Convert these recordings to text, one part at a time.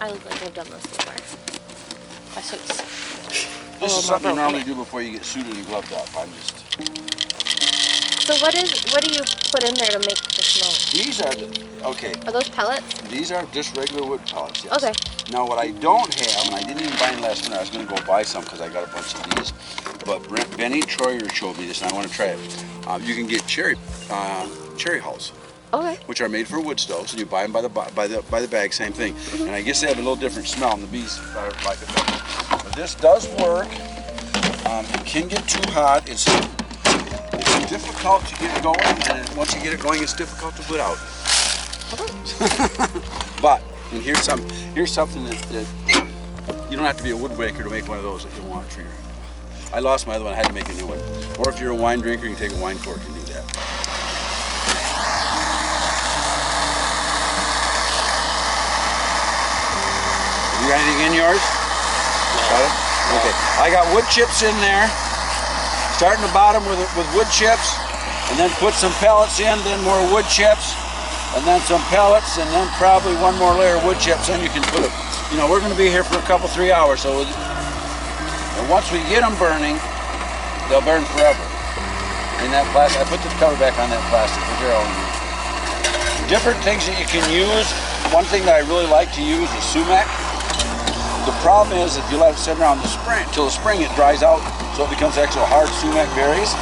I look like I've done this before. This is something you normally do before you get suited and gloved up. I'm just... So what do you put in there to make the smoke? These are okay. Are those pellets? These are just regular wood pellets, yes. Okay. Now what I don't have, and I didn't even buy them last winter, I was going to go buy some because I got a bunch of these, but Benny Troyer showed me this and I want to try it. You can get cherry hulls. Okay. Which are made for wood stoves, and you buy them by the bag, same thing. And I guess they have a little different smell, and the bees like it better. But this does work. It can get too hot. It's difficult to get going, and once you get it going, it's difficult to put out. Okay. But and here's something that you don't have to be a woodworker to make one of those if you want to. I lost my other one. I had to make a new one. Or if you're a wine drinker, you can take a wine cork and do that. You got anything in yours? Got it? Okay. I got wood chips in there. Starting the bottom with wood chips, and then put some pellets in, then more wood chips, and then some pellets, and then probably one more layer of wood chips. Then you can put it. You know, we're going to be here for a couple, 3 hours. So, and once we get them burning, they'll burn forever. In that plastic, I put the cover back on that plastic. But they're all different things that you can use. One thing that I really like to use is sumac. The problem is if you let it sit around till the spring, it dries out, so it becomes actual hard sumac berries,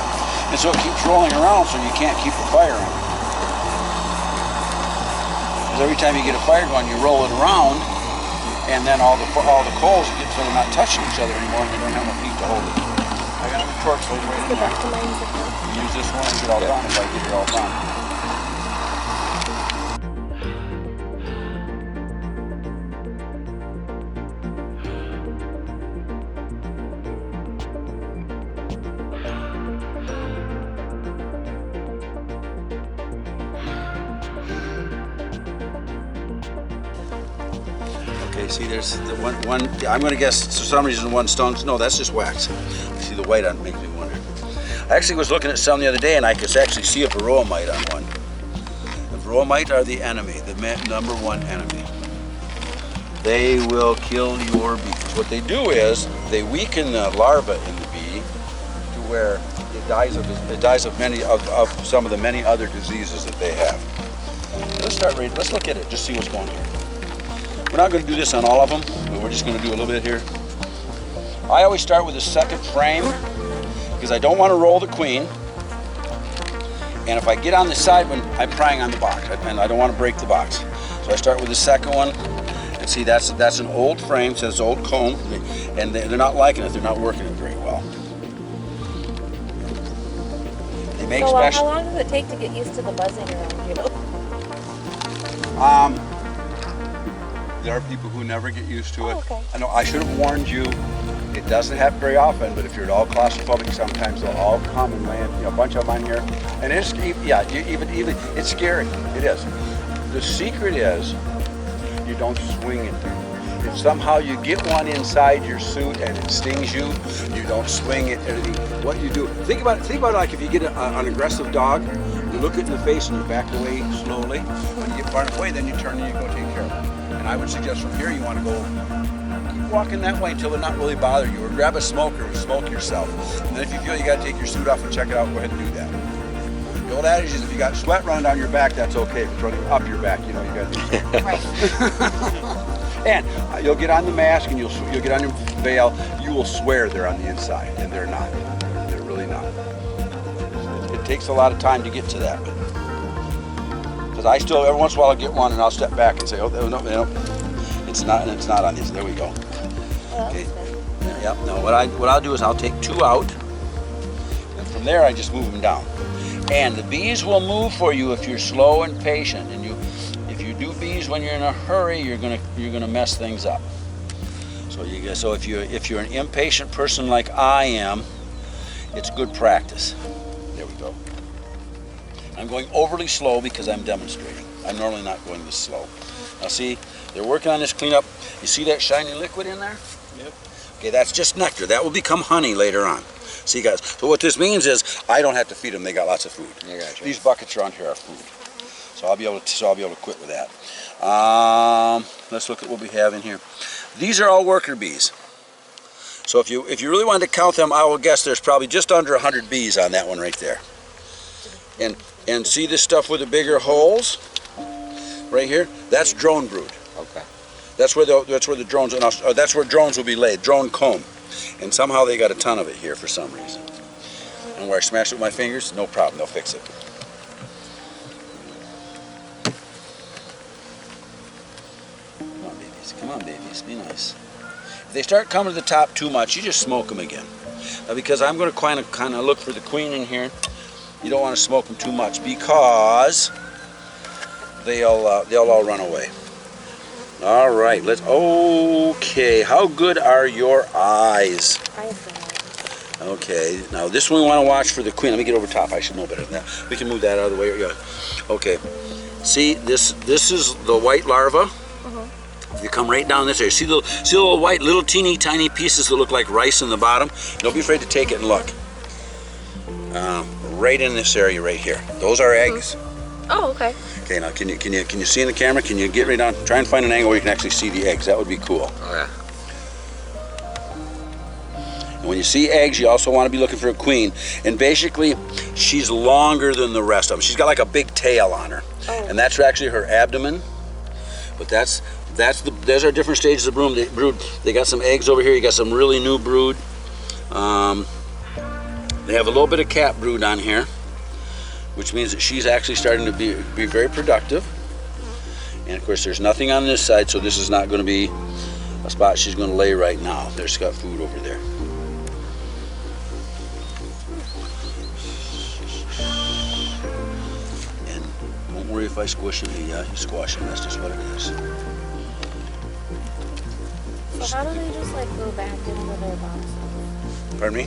and so it keeps rolling around, so you can't keep the fire on. Because every time you get a fire going, you roll it around, and then all the coals get so they're not touching each other anymore, and you don't have enough heat to hold it. I got a torch right in there. Use this one and get all done if I get it all done. Okay, see there's the one, I'm going to guess for some reason one stone, no, that's just wax. See the white on it makes me wonder. I actually was looking at some the other day and I could actually see a varroa mite on one. The varroa mite are the enemy, the number one enemy. They will kill your bees. What they do is they weaken the larva in the bee to where it dies of some of the many other diseases that they have. Let's look at it, just see what's going on here. We're not going to do this on all of them, but we're just going to do a little bit here. I always start with the second frame because I don't want to roll the queen. And if I get on the side when I'm prying on the box, and I don't want to break the box. So I start with the second one, and see that's an old frame, so it's an old comb, and they're not liking it, they're not working it very well. They make how long does it take to get used to the buzzing around you? There are people who never get used to it. Oh, okay. I know I should have warned you. It doesn't happen very often, but if you're at all claustrophobic, sometimes they'll all come and land. You know, a bunch of them on here, and it's even it's scary. It is. The secret is you don't swing it. If somehow you get one inside your suit and it stings you, you don't swing it. What you do? Think about it like if you get an aggressive dog. You look it in the face and you back away slowly. When you get far enough away, then you turn and you go take care of it. And I would suggest from here you want to go keep walking that way until they're not really bothering you, or grab a smoker and smoke yourself. And then if you feel you got to take your suit off and check it out, go ahead and do that. The old adage is if you got sweat running down your back, that's okay. If it's running up your back, you know you got to do that. Right. And you'll get on the mask and you'll get on your veil. You will swear they're on the inside, and they're not. They're really not. It takes a lot of time to get to that. Because I still, every once in a while, I'll get one and I'll step back and say, oh, no, it's not on this. There we go. Okay. Yep. No, what I'll do is I'll take 2 out, and from there I just move them down. And the bees will move for you if you're slow and patient. And if you do bees when you're in a hurry, you're gonna mess things up. So if you're an impatient person like I am, it's good practice. There we go. I'm going overly slow because I'm demonstrating. I'm normally not going this slow. Now see, they're working on this cleanup. You see that shiny liquid in there? Yep. Okay, that's just nectar. That will become honey later on. See guys, so what this means is I don't have to feed them. They got lots of food. I got you. These buckets around here are food. So I'll be able to quit with that. Let's look at what we have in here. These are all worker bees. So if you really wanted to count them, I will guess there's probably just under 100 bees on that one right there. And see this stuff with the bigger holes right here? That's drone brood. Okay. That's where the drones, that's where drones will be laid, drone comb. And somehow they got a ton of it here for some reason. And where I smashed it with my fingers, no problem, they'll fix it. Come on, babies, be nice. If they start coming to the top too much, you just smoke them again. Now, because I'm going to kind of look for the queen in here, you don't want to smoke them too much because they'll all run away. All right, okay, how good are your eyes? Okay, now this one we want to watch for the queen. Let me get over top, I should know better than that. We can move that out of the way. Okay, see, this is the white larva. You come right down this area. See the little white, little teeny tiny pieces that look like rice in the bottom? Don't be afraid to take it and look. Right in this area right here. Those are eggs. Oh, okay. Okay, now can you see in the camera? Can you get right down? Try and find an angle where you can actually see the eggs. That would be cool. Oh yeah. And when you see eggs, you also want to be looking for a queen. And basically, she's longer than the rest of them. She's got like a big tail on her. Oh. And that's actually her abdomen. But those are different stages of brood. They got some eggs over here. You got some really new brood. They have a little bit of cat brood on here, which means that she's actually starting to be very productive. And of course, there's nothing on this side, so this is not going to be a spot she's going to lay right now. There's got food over there. And don't worry if I squish them. Yeah, you squash them. That's just what it is. So how do they just like go back into their boxes? Pardon me?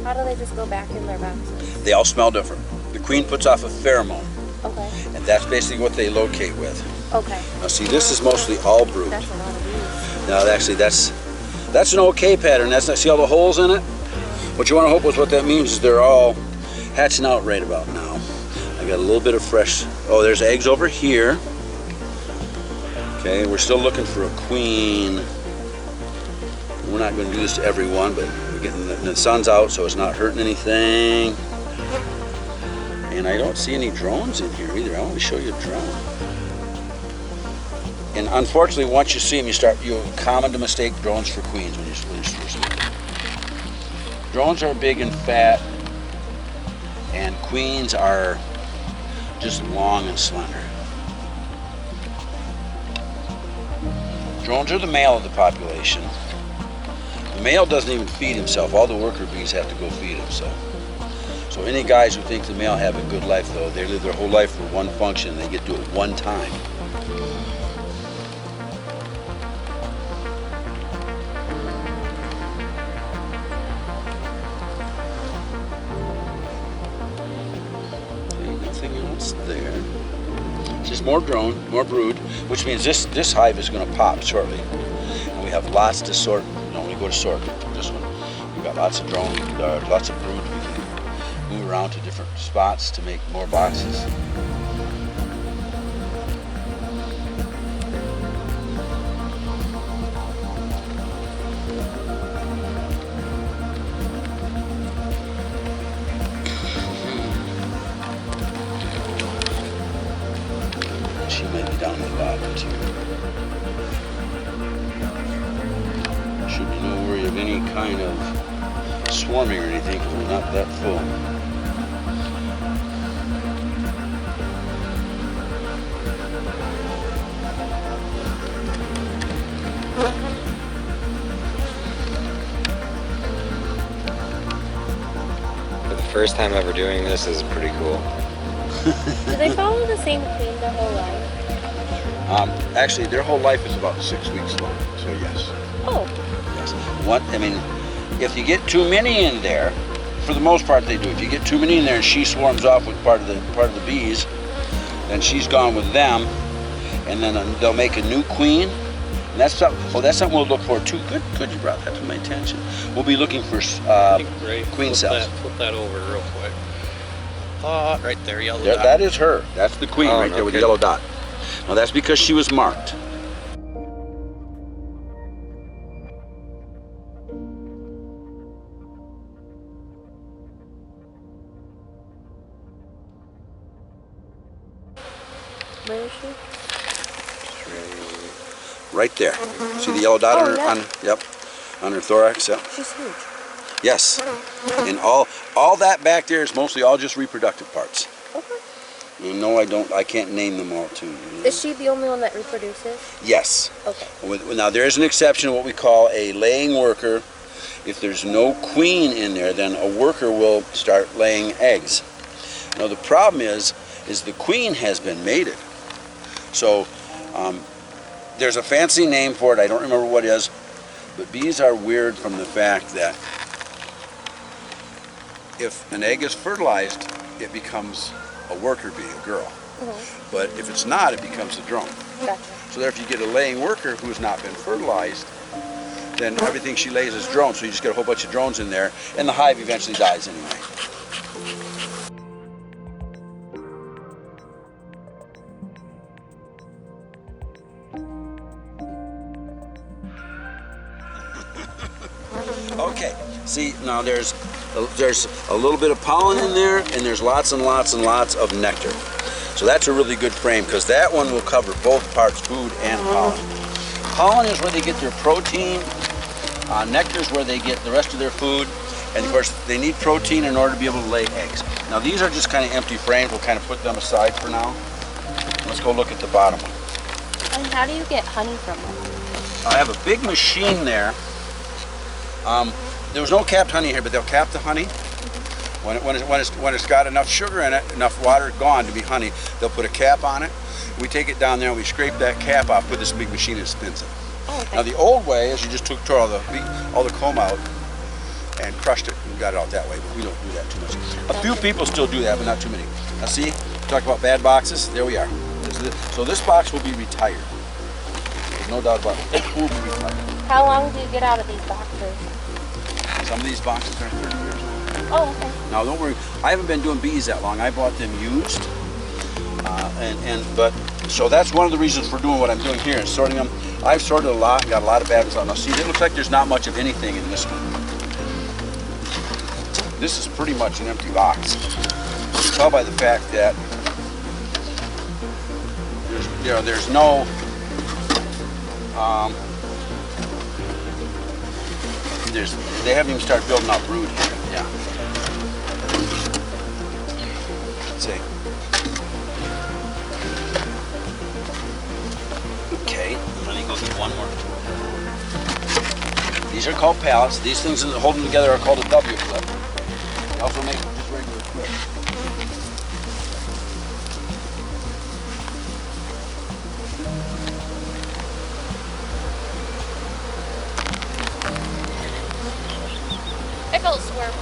How do they just go back in their boxes? They all smell different. The queen puts off a pheromone, Okay. and that's basically what they locate with. Okay. Now see, this is mostly all brood. That's a lot of bees. Now actually that's an okay pattern. That's not, see all the holes in it? What you want to hope is what that means is they're all hatching out right about now. I got a little bit of fresh, there's eggs over here. Okay, we're still looking for a queen. We're not going to do this to everyone, but we're getting the sun's out, so it's not hurting anything. And I don't see any drones in here either. I want to show you a drone. And unfortunately, once you see them, you're common to mistake drones for queens when you first see them. Drones are big and fat, and queens are just long and slender. Drones are the male of the population. The male doesn't even feed himself. All the worker bees have to go feed himself. So any guys who think the male have a good life, though, they live their whole life for one function. They get to do it one time. Okay, nothing else there. Just more drone, more brood, which means this hive is going to pop shortly. And we have lots to sort. Go to sort this one. We've got lots of drone, lots of brood. We can move around to different spots to make more boxes. She might be down in the bottom too. Should be no worry of any kind of swarming or anything because we're not that full. For the first time ever doing this is pretty cool. Do they follow the same queen their whole life? Actually, their whole life is about 6 weeks long, so yes. Oh. Yes. If you get too many in there, for the most part they do. If you get too many in there and she swarms off with part of the bees, then she's gone with them, and then they'll make a new queen. And that's something we'll look for too. Good, you brought that to my attention. We'll be looking for queen cells. Flip that over real quick. Right there, yellow There, dot. that is her. That's the queen right there with the yellow dot. Now that's because she was marked. Where is she? Right there. See the yellow dot Oh, on her, yeah. on her thorax? Yep. She's huge. Yes. And all that back there is mostly all just reproductive parts. Okay. No, I can't name them all too. Is she the only one that reproduces? Yes. Okay. Now there is an exception, what we call a laying worker. If there's no queen in there, then a worker will start laying eggs. Now the problem is the queen has been mated. So there's a fancy name for it, I don't remember what it is, but bees are weird from the fact that if an egg is fertilized, it becomes a worker bee, a girl. Mm-hmm. But if it's not, it becomes a drone. Gotcha. So there, if you get a laying worker who has not been fertilized, then everything she lays is drones. So you just get a whole bunch of drones in there, and the hive eventually dies anyway. Okay, see, now there's a little bit of pollen in there, and there's lots and lots and lots of nectar. So that's a really good frame, because that one will cover both parts, food and pollen. Pollen is where they get their protein. Nectar is where they get the rest of their food. And of course, they need protein in order to be able to lay eggs. Now these are just kind of empty frames. We'll kind of put them aside for now. Let's go look at the bottom one. And how do you get honey from them? I have a big machine there. There was no capped honey here, but they'll cap the honey. When it's got enough sugar in it, enough water gone to be honey, they'll put a cap on it. We take it down there and we scrape that cap off with this big machine that spins it. Oh, okay. Now the old way is you just tore all the comb out and crushed it and got it out that way, but we don't do that too much. A few people still do that, but not too many. Now see, talk about bad boxes, there we are. So this box will be retired. There's no doubt about it. It will be retired. How long do you get out of these boxes? Some of these boxes are 30 years old. Oh, okay. Now don't worry, I haven't been doing bees that long. I bought them used. But so that's one of the reasons for doing what I'm doing here, is sorting them. I've sorted a lot, got a lot of bad ones out. Now see, it looks like there's not much of anything in this one. This is pretty much an empty box. You can tell by the fact that there's no they haven't even started building up brood here. Yeah. Let's see. Okay, let me go get one more. These are called pallets. These things that hold them together are called a W clip. They also make just regular clips. It goes where